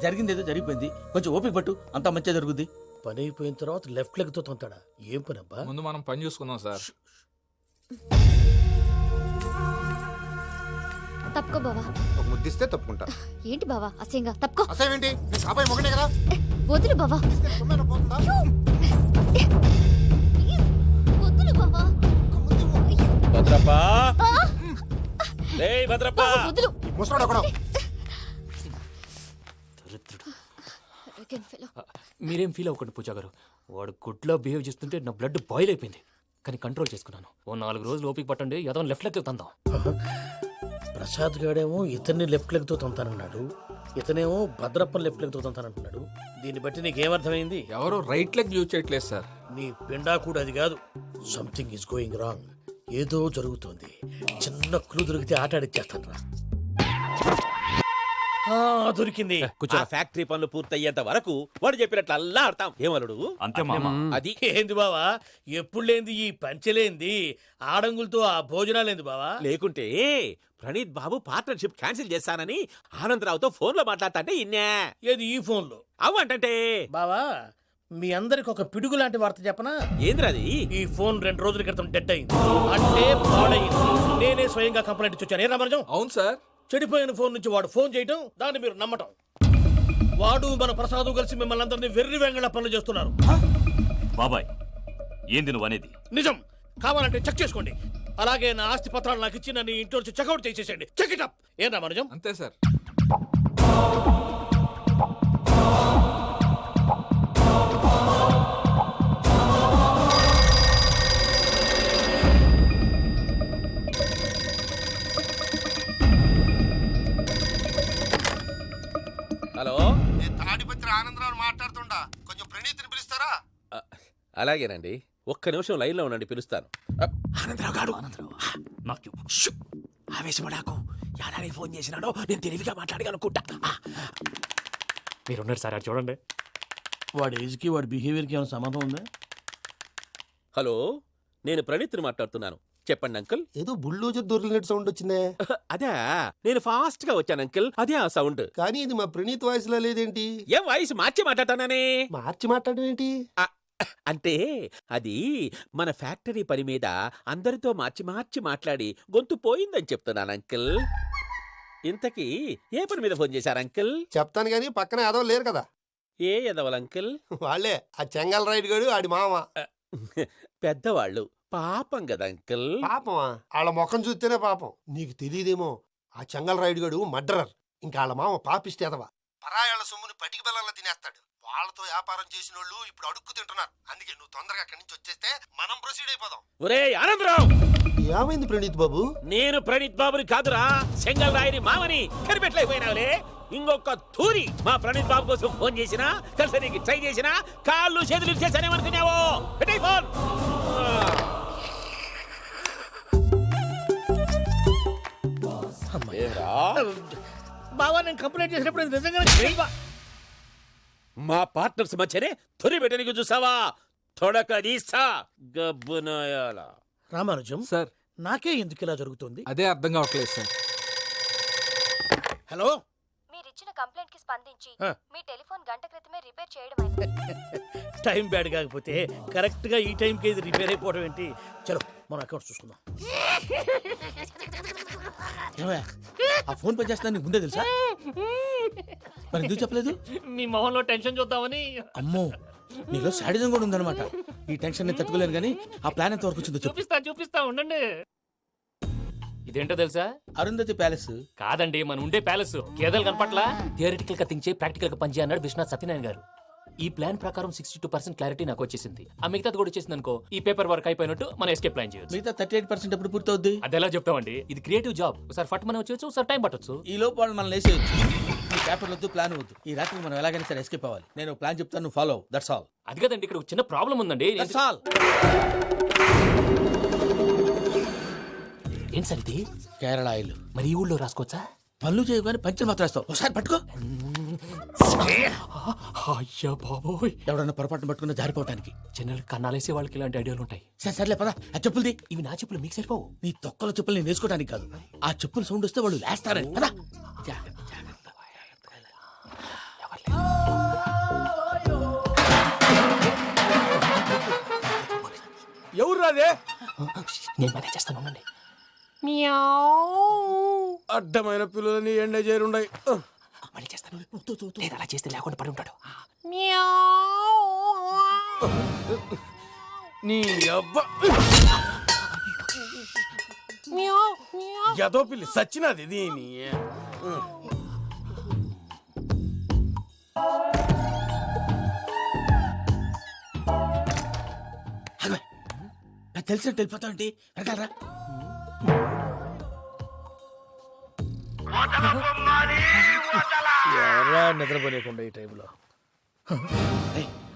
S3: జరిగింది ఏదో జరిగిపోయింది, కొంచెం ఓపిక పట్టు, అంతా మంచిగా జరుగుద్ది.
S12: పని అయిపోయిన తర్వాత లెఫ్ట్ లెగ్ తో తొంతాడా? ఏం పని అబ్బా?
S11: ముందు మనం పని చూసుకుందాం సార్.
S4: తప్పుకో బావా.
S11: ఒక ముద్దిస్తే తప్పుకుంటా.
S4: ఏంటి బావా అసహ్యంగా? తప్పుకో.
S11: అసేమేంటి నీ కాబోయే మొగనే కదా.
S4: వదులు బావా. వదులు బావా.
S3: భద్రప్పా లే భద్రప్పా.
S4: వదులు.
S11: ముసరాడు అక్కడ.
S4: Arrogant fellow.
S5: మీరేం ఫీల్ అవ్వకండి పూజా గారు. వాడు గుడ్లో బిహేవ్ చేస్తుంటే నా బ్లడ్ బాయిల్ అయిపోయింది, కానీ కంట్రోల్ చేసుకున్నాను. ఓ 4 రోజులు ఓపిక పట్టండి, ఏదో లెఫ్ట్ లెగ్ తందాం.
S12: ప్రసాద్ గాడేమో ఇతన్ని లెఫ్ట్ లెగ్ తో తొంతానన్నాడు, ఇతనేమో భద్రప్ప లెఫ్ట్ లెగ్ తో తొంతానంటున్నాడు. దీన్ని బట్టి నీకేమర్థమైంది?
S11: ఎవరు రైట్ లెగ్ యూజ్ చేయట్లేదు సార్.
S12: నీ పిండా కూడా అది కాదు. Something is going wrong. ఏదో జరుగుతోంది. చిన్న క్లూ దొరికితే ఆట ఆడిచ్చేస్తాను రా. దొరికింది.
S3: ఆ ఫ్యాక్టరీ పనులు పూర్తయ్యేంత వరకు వాడు చెప్పినట్లు అల్లా ఆడతాం. ఏమలుడు
S9: అంతే మామ.
S3: అది
S12: ఏంది బావా ఎప్పుడు లేంది ఈ పంచలేంది? ఆడంగులతో ఆ భోజనాలేంది బావా?
S3: లేకుంటే ప్రణీత్ బాబు పార్ట్నర్షిప్ క్యాన్సిల్ చేస్తానని ఆనందరావుతో ఫోన్ లో మాట్లాడతాంటే ఇన్నే.
S12: ఏది ఈ ఫోన్ లో?
S3: అవ్వంటే
S12: బావా మీ అందరికి ఒక పిడుగు లాంటి వార్త చెప్పనా?
S3: ఏంద్రది?
S12: ఈ ఫోన్ 2 రోజుల క్రితం డెడ్ అయింది, అంటే పాడైంది. నేనే స్వయంగా కంప్లైంట్ ఇచ్చాను. ఏ రామరాజం?
S11: అవును సార్.
S12: చెడిపోయిన ఫోన్ నుంచి వాడు ఫోన్ చేయటం, దాన్ని మీరు నమ్మటం. వాడు మన ప్రసాదు కలిసి మిమ్మల్ని అందరినీ వెర్రి వెంగళ పనులు చేస్తున్నారు.
S9: బాబాయ్ ఏంది నువ్వు అనేది?
S12: నిజం. కావాలంటే చెక్ చేసుకోండి. అలాగే నా ఆస్తి పత్రాలు నాకు ఇచ్చి నన్ను ఇంట్లో నుంచి చెక్అౌట్ చేసేసండి. Check it up. ఏం రామరాజం?
S11: అంతే సార్.
S3: హలో,
S6: నేను తాడిపత్రి ఆనందరావు మాట్లాడుతుండా, కొంచెం ప్రణీతిని పిలుస్తారా?
S3: అలాగేనండి. ఒక్క నిమిషం లైన్ లో ఉండండి, పిలుస్తాను.
S5: ఆనందరావు గాడు నాకు ఆవేశపడాకు. యాదానికి ఫోన్ చేసినాడో నేను తెలివిగా మాట్లాడగలనుకుంటా. మీరున్నారు సార్, అది చూడండి.
S12: వాడి ఏజ్కి వాడి బిహేవియర్కి ఏమైనా సంబంధం ఉందా?
S3: హలో, నేను ప్రణీత్ని మాట్లాడుతున్నాను. చెప్పండి అంకుల్.
S6: ఏదో బుల్డోజర్ దొరికినట్టు సౌండ్ వచ్చిందే.
S3: అదే నేను ఫాస్ట్ గా వచ్చాను అంకుల్, అదే ఆ సౌండ్.
S6: కానీ ఇది మా ప్రణీత్ వాయిస్ లో లేదేంటి?
S3: ఏ వాయిస్ మార్చి మాట్లాడతాననే?
S6: మార్చి మాట్లాడడం ఏంటి?
S3: అంటే అది మన ఫ్యాక్టరీ పని మీద అందరితో మార్చి మార్చి మాట్లాడి గొంతు పోయిందని చెప్తున్నాను అంకుల్. ఇంతకీ ఏ పని మీద ఫోన్ చేశారు అంకుల్?
S6: చెప్తాను కానీ పక్కన ఏదో లేరు కదా.
S3: ఏ ఎదవలు అంకుల్?
S6: వాళ్ళే ఆ చెంగల్ రైడ్ గడు ఆడి మామ.
S3: పెద్దవాళ్ళు, పాపం కదా అంకుల్.
S6: పాపమా? వాళ్ళ ముఖం చూస్తేనే పాపం. నీకు తెలియదేమో, ఆ చెంగల్ రైడ్ గడు మర్డరర్. ఇంకా వాళ్ళ మామ పాపిస్తేదవా. పరాయాళ్ళ సొమ్ముని పటికి బెల్లంలో తినేస్తాడు. వాళ్ళతో వ్యాపారం చేసిన వాళ్ళు ఇప్పుడు అడుక్కు తింటున్నారు. అందుకే నువ్వు తొందరగా అక్కడి నుంచి వచ్చేస్తే మనం ప్రొసీడ్ అయిపోదాం.
S3: ఒరే ఆనందరావు!
S6: ఏమైంది ప్రణీత్ బాబు?
S3: నేను ప్రణీత్ బాబుని కాదురా, సెంగల్ రాయని మామని. కనిపెట్టలేకపోయినావులే. ఇంకొక తూరి మా ప్రణీత్ బాబు కోసం ఫోన్ చేసినా, కలిసి నీకు ట్రై చేసినా, కాళ్ళు చేతులు చేశానేమనుకున్నావో. పెట్టేయ్ ఫోన్.
S12: బావా నేను కంప్లైంట్ చేసినప్పుడు ఇది నిజంగానే చేయవా?
S3: మా పార్ట్నర్స్ మధ్యనే తొలి పెట్టడానికి చూసావా? తొడక తీస్తా గబ్బునాయాల.
S12: రామానుజం
S11: సార్
S12: నాకే ఎందుకు ఇలా జరుగుతుంది?
S11: అదే అర్థం కావట్లేదు సార్.
S12: హలో,
S4: మీరిచ్చిన కంప్లైంట్ కి స్పందించి
S12: ఆ.
S4: మీ టెలిఫోన్ గంట క్రితమే రిపేర్ చేయడం
S12: టైం బ్యాడ్ కాకపోతే కరెక్ట్ గా ఈ టైంకి ఇది రిపేర్ అయిపోవడం ఏంటి? చలో మన అకౌంట్ చూసుకుందాం.
S10: ఏమయ్య, ఆ ఫోన్ పని చేస్తున్నా నీకు ముందే తెలుసా? మరి ఎందుకు చెప్పలేదు?
S5: మీ మొహంలో టెన్షన్ చూద్దామని.
S10: అమ్మో, నీలో శాడిజం కూడా ఉందన్నమాట. ఈ టెన్షన్ నేను తట్టుకోలేను కానీ ఆ ప్లాన్ ఎంత వరకు వచ్చిందో చెప్పు.
S5: చూపిస్తా ఉండండి. ఇదేంటో తెలుసా?
S10: అరుంధతి ప్యాలెస్.
S5: కాదండి, మన ఉండే ప్యాలెస్. గేదెలు కనపట్లా? థియరిటికల్ గా థింక్ చేయి, ప్రాక్టికల్ గా పనిచేయి అన్నాడు విశ్వనాథ్ సత్యనారాయణ గారు. ఈ ప్లాన్ ప్రకారం 62% క్లారిటీ నాకు వచ్చేసింది. ఆ మిగతాది కూడా వచ్చేసింది అనుకో, ఈ పేపర్ వర్క్ అయిపోయినట్టు మనం ఎస్కేప్ ప్లాన్ చేయొచ్చు.
S10: మిగతా 38% ఎప్పుడు పూర్తవుద్ది?
S5: అది ఎలా చెప్తామండి? ఇది క్రియేటివ్ జాబ్. ఒకసారి ఫట్ మనం వచ్చేయచ్చు, ఒకసారి టైం పట్టొచ్చు.
S10: ఈ లోపు వాళ్ళు మనం లేసేయచ్చు. ఈ పేపర్ వద్దు, ప్లాన్ వద్దు. ఈ రాత్రి మనం ఎలాగైనా సరే ఎస్కేప్ అవ్వాలి. నేను ప్లాన్ చెప్తాను, నువ్వు ఫాలో. That's all.
S5: అది కదండి, ఇక్కడ ఒక చిన్న ప్రాబ్లం ఉందండి.
S10: That's all.
S5: ఏం సార్ ఇది?
S10: కేరళ ఆయిల్.
S5: మరి ఈ ఊళ్ళో రాసుకోవచ్చా?
S10: పనులు చేయగానే పంచలు మాత్రం వేస్తావు. ఒకసారి పట్టుకో.
S5: అయ్యా బాబోయ్,
S10: ఎవడన్నా పొరపాటున పట్టుకున్న జారిపోవటానికి.
S5: జనరల్ కన్నాలేసే వాళ్ళకి ఇలాంటి ఐడియాలు ఉంటాయి.
S10: సరే సర్లే పదా. ఆ చెప్పులది.
S5: ఇవి నా చెప్పులు మీకు సరిపోవు.
S10: నీ తొక్కల చెప్పులు నేను వేసుకోవడానికి కాదు, ఆ చెప్పులు సౌండ్ వస్తే వాళ్ళు లేస్తారని. పదా.
S11: ఎవరు రాదే?
S5: నేను మేనేజ్ చేస్తాను, ఉండండి.
S6: అడ్డమైన పిల్లలని ఎండ చేరుండయి.
S5: మళ్ళీ చేస్తాను. లేదు, అలా చేస్తే లేకుండా పడి ఉంటాడు.
S6: నీ అబ్బా ఎదో పిల్లి సచ్చినది దీని.
S10: నాకు తెలిసినట్టు వెళ్ళిపోతా ఉంటే వెనకాలరా.
S12: ఎవరా నిద్రపోలేకుండా ఈ టైంలో?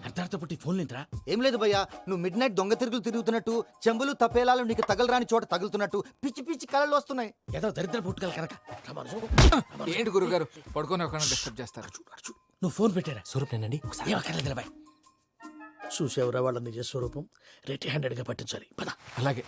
S10: అర్ధార్థ పుట్టి ఫోన్ లేంట్రా.
S13: ఏం లేదు భయ్యా, నువ్వు మిడ్ నైట్ దొంగ తిరుగులు తిరుగుతున్నట్టు, చెంబులు తపేలాలు నీకు తగలరాని చోట తగులుతున్నట్టు పిచ్చి పిచ్చి కళలు వస్తున్నాయి.
S10: ఏదో దరిద్ర పుట్టుకల కనుక.
S11: ఏంటి గురుగారు పడుకొని ఒక డిస్టర్బ్ చేస్తారు?
S10: నువ్వు ఫోన్ పెట్టారా?
S5: స్వరూపేనండి, ఒకసారి
S10: ఏమక్కర్లేదు బాయ్.
S12: చూసేవరా వాళ్ళ నిజ స్వరూపం. రెట్టి హ్యాండెడ్ గా పట్టించాలి. పద.
S11: అలాగే.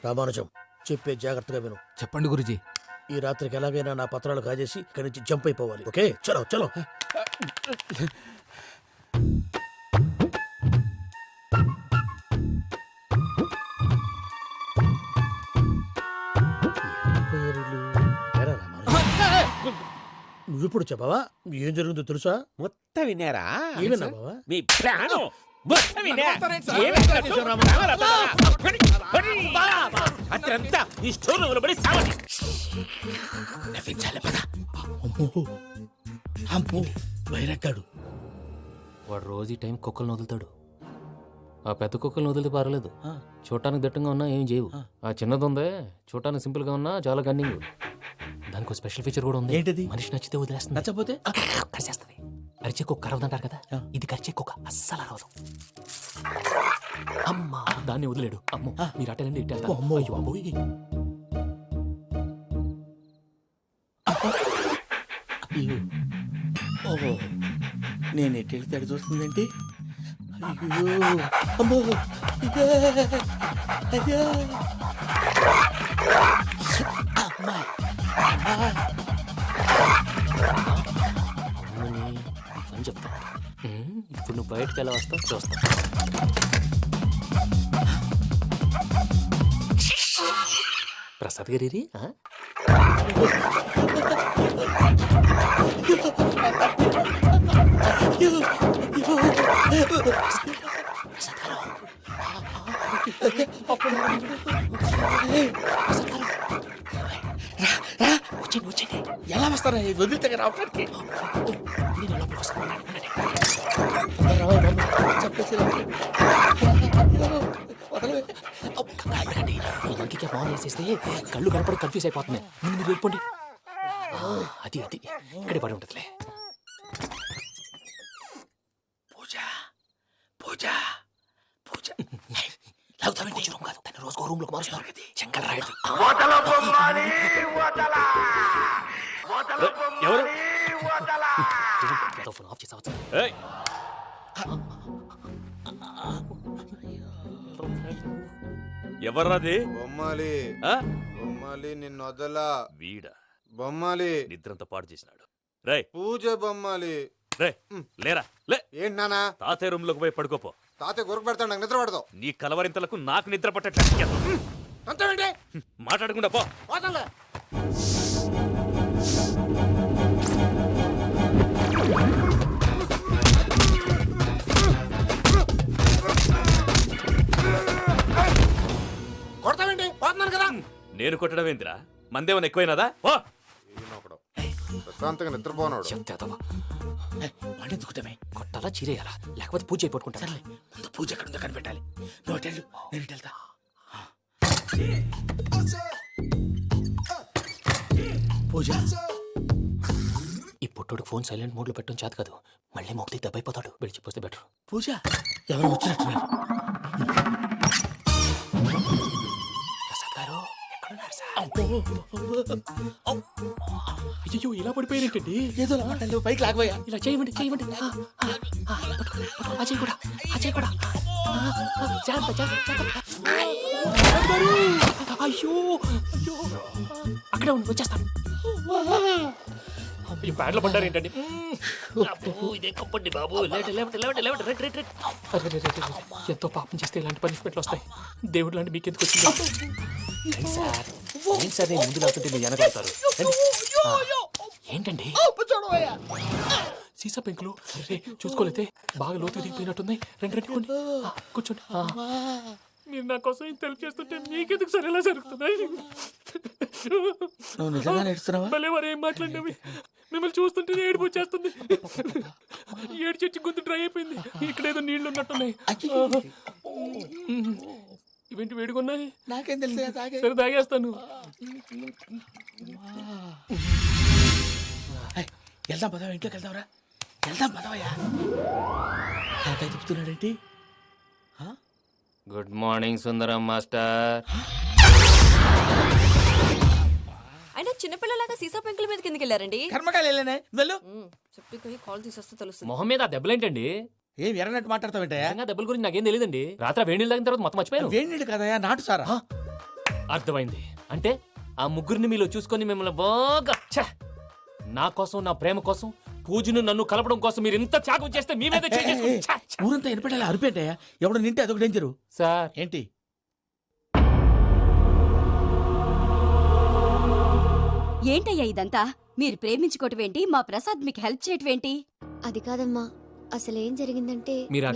S12: రామానుజం, చెప్పే జాగ్రత్తగా విను.
S11: చెప్పండి గురుజీ.
S12: ఈ రాత్రికి ఎలాగైనా నా పత్రాలు కాజేసి ఇక్కడి నుంచి జంప్ అయిపోవాలి. ఓకే, చలో చలో. నువ్విప్పుడు చెప్పవా ఏం జరుగుతుందో తెలుసా?
S3: మొత్తం విన్నారా?
S12: ఏమన్నా బావా?
S3: మీ ప్లాను మొత్తం విన్నా? అత్రంతా ఈ స్టోర్ రూమ్ లో పడి సావండి.
S10: నవ్వించాలి పద. అమ్మో అమ్మో, వైరక్కాడు.
S5: వాడు రోజు ఈ టైం కుక్కలను వదులుతాడు. ఆ పెద్ద కుక్కలను వదిలితే పర్లేదు, చూడటానికి దట్టంగా ఉన్నా ఏం చేయవు. ఆ చిన్నది ఉందే, చూడటానికి సింపుల్ గా ఉన్నా చాలా గన్నింగ్. దానికి ఒక స్పెషల్ ఫీచర్ కూడా ఉంది.
S10: ఏంటిది?
S5: మనిషి నచ్చితే వదిలేస్తుంది,
S10: నచ్చపోతే
S5: కరిచేస్తుంది. అరిచే కుక్క అరవదంటారు కదా, ఇది కరిచే కుక్క అస్సలు అరవదు. అమ్మా, దాన్ని వదిలేడు. అమ్మో, మీరు అటెండి ఇటు వెళ్తారు.
S10: అమ్మో.
S5: అయ్యో అబ్బోయ్.
S10: ఓహో, నేను ఎటు వెళ్తే అటు చూస్తుందేంటి? అయ్యో అమ్మో, ఇదే, అదే. అమ్మా,
S5: అని చెప్తా. ఇప్పుడు నువ్వు బయటకు ఎలా వస్తావు చూస్తా. ప్రసాద్ గారి వచ్చండి.
S10: ఎలా వస్తారా వదిలితే రావటానికి?
S5: నేను లోపలికి వస్తాను.
S10: చెప్పేసి
S5: స్మాల్ వేసేస్తే కళ్ళు కనపడి కన్ఫ్యూజ్ అయిపోతున్నాయి. ముందు మీరు వెళ్ళిపోండి. అది అది ఇక్కడే పడి ఉంటుందిలే.
S10: పూజ పూజ పూజ
S5: పూజ రూమ్ కాదు, తన రోజుకో రూమ్ లోకి మారుస్తున్నారు కదా. చెంగల్ రాయుడు
S9: ఎవరు
S5: ఫోన్ ఆఫ్ చేసావచ్చు.
S9: ఏయ్, ఎవర్రాది?
S14: బొమ్మాలి
S9: ఆ?
S14: బొమ్మాలి నిన్ను వదలా.
S9: వీడా
S14: బొమ్మాలి
S9: నిద్రంతా పాడు చేసినాడు. రే
S14: పూజ బొమ్మాలి.
S9: రే లేరా లే.
S14: ఏంటి నానా?
S9: తాతయ్య రూమ్ లోకి పోయి పడుకోపో.
S14: తాతయ్య గురకు పెడతాడు, నాకు నిద్ర పడతావు.
S9: నీ కలవరింతలకు నాకు నిద్ర పట్టట్లేదు.
S14: అంతేంటి?
S9: మాట్లాడకుండా పో.
S14: పోతాలే. కొడతావేంటి? పోతున్నాను కదా.
S9: నేను కొట్టడం ఏంటిరా? మందేమన్నా ఎక్కువైనదా? పో.
S14: ఈయనొకడు ప్రశాంతంగా నిద్రపోనాడు.
S5: చెప్తావా
S10: పండించుకుంటామే.
S5: కొట్టాలా చీరేయాలా లేకపోతే పూజ అయిపోట్టుకుంటా.
S10: సర్లే, ముందు పూజ ఎక్కడ ఉందో కనిపెట్టాలి. నువ్వు అటెళ్ళు, నేను ఇటు వెళ్తా. పూజ
S5: ఈ పుట్టోడు ఫోన్ సైలెంట్ మోడ్ లో పెట్టడం చేత కాదు. మళ్ళీ మొక్కి దెబ్బైపోతాడు. వెళ్ళి చెప్పొస్తే బెటర్.
S10: పూజ ఎవరు వచ్చినట్టున్నారు.
S5: ప్రసాద్ గారు ఎక్కడున్నారు సార్? అయ్యో ఇలా పడిపోయినట్టండి.
S10: ఏదో మాటలు పైకి లాగబోయా.
S5: ఇలా చేయమండి చేయమండి. అజయ్ కూడా అజయ్ కూడా జాగ్రత్త జాగ్రత్త జాగ్రత్త. అయ్యో అయ్యో అక్కడే ఉండి వచ్చేస్తాను. ఈ బ్యాడ్లో పడ్డారు ఏంటండి?
S12: ఇదే కప్పండి బాబు.
S5: ఎంతో పాపం చేస్తే ఇలాంటి పనిష్మెంట్లు వస్తాయి. దేవుడు లాంటి మీకు ఎందుకు వచ్చింది? సార్ ఏంటి సార్, నేను ముందు లేకుంటే మీరు వెనకాడతారు. ఏంటండి సీసా పెంకులు? అరే చూసుకోలేతే బాగా లోతుగా దిగిపోయినట్టున్నాయి. రెండు రెండు కొన్ని కూర్చోండి. మీరు నా కోసం ఇంత హెల్ప్ చేస్తుంటే మీకెందుకు సరే ఎలా జరుగుతున్నాయి?
S10: నువ్వు నిజంగా నేర్చుతున్నావా?
S5: భలే వారు ఏం మాట్లాడినవి. మిమ్మల్ని చూస్తుంటే ఏడుపు వచ్చేస్తుంది. ఏడు చెట్టు గొంతు డ్రై అయిపోయింది. ఇక్కడ ఏదో నీళ్లు ఉన్నట్టున్నాయి. ఇవేంటి వేడుకున్నాయి?
S10: నాకేం తెలుసు.
S5: సరే తాగేస్తాను.
S10: వెళ్దాం పదవా, ఇంట్లోకి వెళ్దాంరా. వెళ్దాం పదవయ్యా. నాకై చెప్తున్నాడేంటి?
S5: గుడ్ మార్నింగ్ సుందరం మాస్టర్.
S4: అయినా చిన్నపిల్లలాగా సీసా పెంకుల మీద కిందకి వెళ్ళారండి.
S10: కర్మకాయలు వెళ్ళానే, వెళ్ళు.
S4: చెప్పి కాల్ తీసేస్తే తెలుస్తుంది.
S5: మొహం మీద ఆ దెబ్బలేంటండి?
S10: ఏం ఎర్రనట్టు మాట్లాడతావేంటయ్యా?
S5: దెబ్బల గురించి నాకేం తెలియదండి. రాత్రి వేడి నీళ్ళు తాగిన తర్వాత మొత్తం మర్చిపోయాను.
S10: వేడి నీళ్ళు కదయ్యా, నాటు సారా.
S5: అర్థమైంది. అంటే ఆ ముగ్గురిని మీలో చూసుకొని మిమ్మల్ని బాగా నా కోసం నా ప్రేమ కోసం పూజను నన్ను కలపడం కోసం మీరు ఇంత త్యాగం చేస్తే మీ మీద
S10: ఊరంతా ఎనపెట్టాలి అరిపేటయ్యా. ఎవడు నింటే అదొక డేంజరు.
S5: సార్
S10: ఏంటి?
S4: ఏంటయ్యా ఇదంతా? మీరు ప్రేమించుకోవటం ఏంటి? మా ప్రసాద్ మీకు హెల్ప్ చేయటం ఏంటి? అది కాదమ్మా, అసలు ఏం జరిగిందంటే
S5: మీరు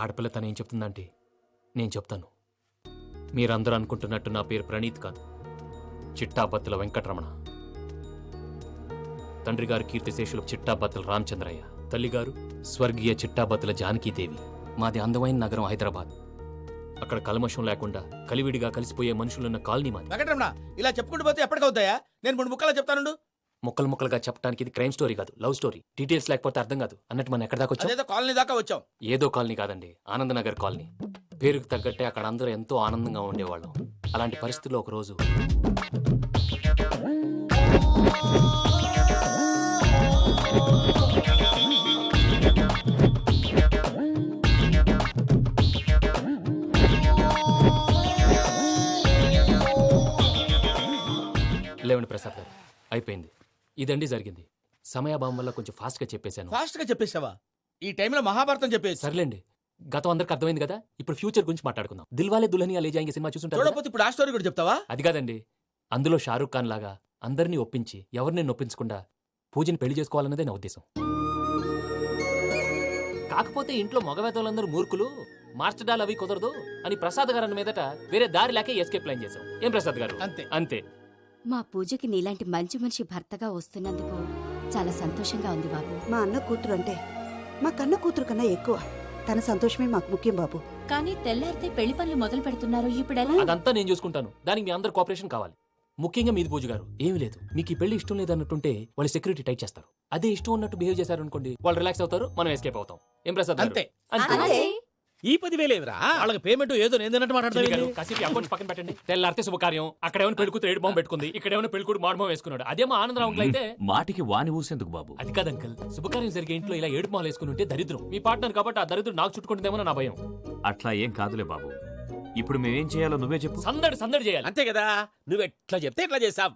S5: ఆడపిల్ల తను ఏం చెప్తుందంటే నేను చెప్తాను. మీరందరూ అనుకుంటున్నట్టు నా పేరు ప్రణీత్ కాదు, చిట్టాబత్తుల వెంకటరమణ. తండ్రి గారు కీర్తిశేషులు చిట్టాబత్తుల రామచంద్రయ్య, తల్లిగారు స్వర్గీయ చిట్టాబత్తుల జానకీదేవి. మాది అందమైన నగరం హైదరాబాద్. అక్కడ కల్మషం లేకుండా కలివిడిగా కలిసిపోయే మనుషులున్న కాలనీ మాది.
S10: వెంకటరమణ, ఇలా చెప్పుకుంటూ పోతే ఎప్పటికవుతాయా? నేను 3 ముక్కలా చెప్తాను.
S5: ముక్కలు ముక్కలుగా చెప్పడానికి ఇది క్రైమ్ స్టోరీ కాదు, లవ్ స్టోరీ. డీటెయిల్స్ లేకపోతే అర్థం కాదు. అన్నట్టు మనం ఎక్కడ దాకా వచ్చాం?
S10: అదేదో కాలనీ దాకా వచ్చాం.
S5: ఏదో కాలనీ కాదండి, ఆనందనగర్ కాలనీ. పేరుకు తగ్గట్టే అక్కడ అందరూ ఎంతో ఆనందంగా ఉండేవాళ్ళం. అలాంటి పరిస్థితుల్లో ఒకరోజు లేవండి ప్రసాద్ గారు, అయిపోయింది. ఇదండి జరిగింది. సమయాభావం వల్ల కొంచెం ఫాస్ట్ గా చెప్పేశాను.
S10: ఫాస్ట్ గా చెప్పేసావా? ఈ టైంలో మహాభారతం చెప్పేసి.
S5: సర్లేండి, గతం అందరికి అర్థమైంది కదా. ఇప్పుడు ఫ్యూచర్ గురించి మాట్లాడుకుందాం. దిల్వాలే దుల్హనియా లే జాయేంగే సినిమా చూసుంటారు.
S10: చూడకపోతే ఇప్పుడు ఆ స్టోరీ కూడా చెప్తావా?
S5: అది కాదండి, అందులో షారూఖ్ ఖాన్ లాగా అందరినీ ఒప్పించి ఎవరిని నొప్పించకుండా పూజని పెళ్లి చేసుకోవాలన్నదే నా ఉద్దేశం. కాకపోతే ఇంట్లో మగవేతలందరూ మూర్ఖులు, మార్చడాలు అవి కుదరదు అని ప్రసాద్ గారు అన్న మీదట వేరే దారి లేక ఎస్కేప్ ప్లాన్ చేశాం. ఏం ప్రసాద్ గారు?
S10: అంతే
S5: అంతే.
S4: మా పూజకి నీలాంటి మంచి మనిషి భర్తగా వస్తున్నందుకు చాలా సంతోషంగా ఉంది బాబు.
S7: మా అన్న కూతురు అంటే మా కన్న కూతురు కన్నా ఎక్కువ. తన సంతోషమే మాకు ముఖ్యం బాబు.
S15: కానీ తెల్లారితే పెళ్లి పనులు మొదలు పెడుతున్నారు ఇప్పుడెలా?
S5: అదంతా నేను చూసుకుంటాను. దానికి మీ అందరు కోఆపరేషన్ కావాలి. ముఖ్యంగా మీది పూజ గారు. ఏమీ లేదు, మీకు ఈ పెళ్లి ఇష్టం లేదన్నట్టుంటే వాళ్ళు సెక్యూరిటీ టైట్ చేస్తారు. అదే ఇష్టం ఉన్నట్టు బిహేవ్ చేశారు అనుకోండి, వాళ్ళు రిలాక్స్ అవుతారు, మనం ఎస్కేప్ అవుతాం. ఏం ప్రసాద్ గారు?
S12: అంతే.
S5: అంతే.
S3: ఈ 10,000 ఏమిరా?
S12: వాళ్ళకి పేమెంట్ ఏదో నేను తిన్నట్టు
S5: చిన్ని గారు,
S12: మాట్లాడతాను.
S5: కాసేపు అకౌంట్స్ పక్కన పెట్టండి. తెల్లారితే శుభకార్యం. అక్కడ ఏమైనా పెళ్ళికూతురు ఏడు బాంబు పెట్టుకుంది, ఇక్కడ ఏమైనా పెళ్ళికూడు మాడు బాంబు వేసుకున్నాడు. అదేమో ఆనందరావు అంకుల్ అయితే
S9: మాటికి వాని ఊసేందుకు బాబు?
S5: అది కాదు అంకుల్, శుభకార్యం జరిగే ఇంట్లో ఇలా ఏడు మాలు వేసుకుని ఉంటే దరిద్రం. మీ పార్ట్నర్ కాబట్టి ఆ దరిద్రం నాకు చుట్టుకుంటుందేమో నా భయం.
S9: అట్లా ఏం కాదులే బాబు. ఇప్పుడు మేమేం చేయాలో నువ్వే చెప్పు.
S5: సందడి సందడి చేయాలి.
S3: అంతే కదా, నువ్వు ఎట్లా చెప్తే ఎట్లా చేసాం.